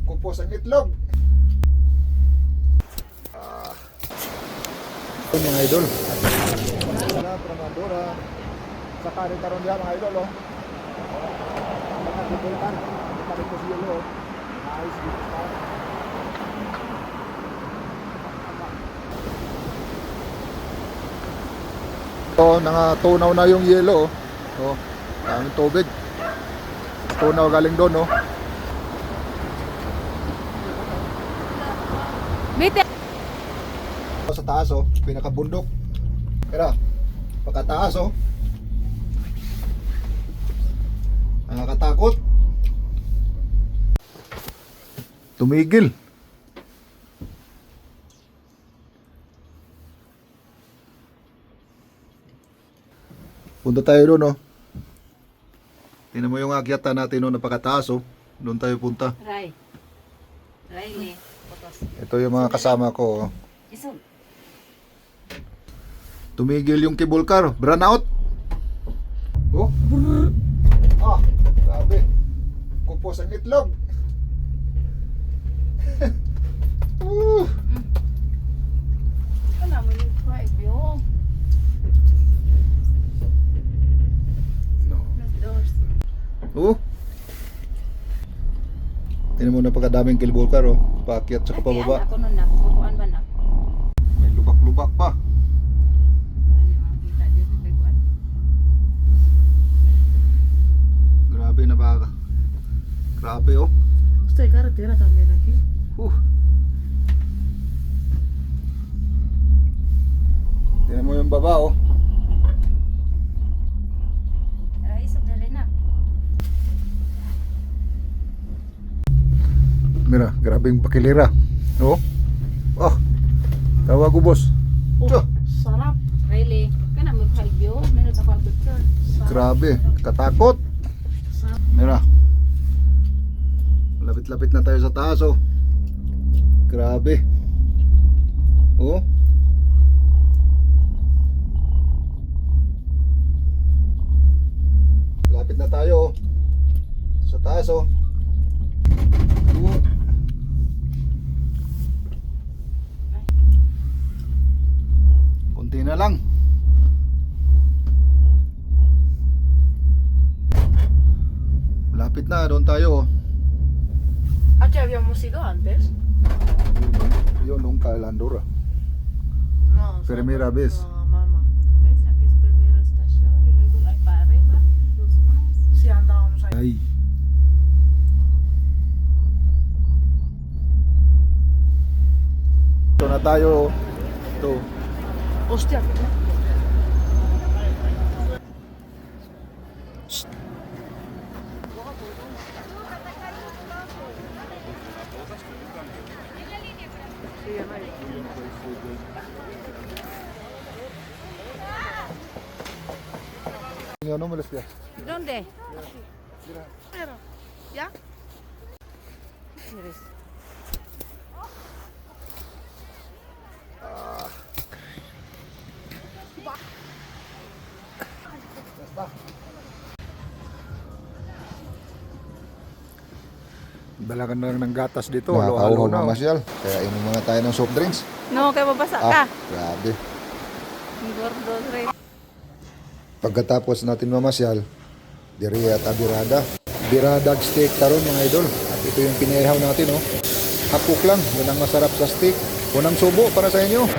kupos ang itlog. Ito mga idol. Wala, Pramadora. Sa kanin karon diyan mga idol, oh. Nakakibulkan. Nakakibulkan ko siya, oh. Nice, dito pa. Ito, tunaw na yung yelo, oh. Oh, daming tubig. Tunaw galing doon, oh. Mite. Sa taas, oh, pinakabundok. Pero pagkataas, oh, nakakatakot. Tumigil. Punta tayo doon, oh. Tingnan mo yung akyatan natin, oh, na pagkataas, oh. Doon tayo punta. Ray. Ray, Ito yung mga kasama ko, oh. Isog. Tumigil yung cable car. Burn out. Oh. Ah, grabe. Kupos ang itlog. Ano mo yung five yun? No. Nag-doors. Oh. Tingnan mo na pagkadaming cable car, oh. Paakyat sa pababa. Ako nun na. Bukuan ba na? May lubak-lubak pa. Ano yung kita dito sa bukuan? Grabe na ba? Grabe, oh. Esta hay carretera también aquí. Tingnan mo yung baba, oh. Ray, isog na rin na. Mira, grabe yung pakilira. Oh. Oh. Tawag ko, boss. Oh, Tiyah. sarap. Riley, kana mo five yun? Meron ako ang picture. Grabe, katakot. Sarap. Mira. Lapit-lapit na tayo sa taas, oh. Grabe. Oh. Lapit na tayo, oh. Sa taas, oh. Oh. Kunti na lang. Lapit na, doon tayo, oh. Aquí habíamos ido antes. Yun, nung Kalandora. No. Primera vez. No, mamá. Guys, aquí es primera estación y luego hay para arriba. Dos más. Sí, andábamos ahí. Ay. Ito na tayo. Ito. Hostia. Sí, ya no hay. Ano mo las ¿Dónde? Pero, ¿ya? Eres. Dala ka na lang ng gatas dito. Nakakauhaw Halo-halo na. mamasyal. Kaya inom mga tayo ng soft drinks. No, kaya mabasa ka. Grabe. Ang gordo, Ray. Pagkatapos natin mamasyal, diri at birada. Biradag steak taron mga idol. At ito yung pinaihaw natin, oh. Hapuk lang. Yan ang masarap sa steak. Unang subo para sa inyo.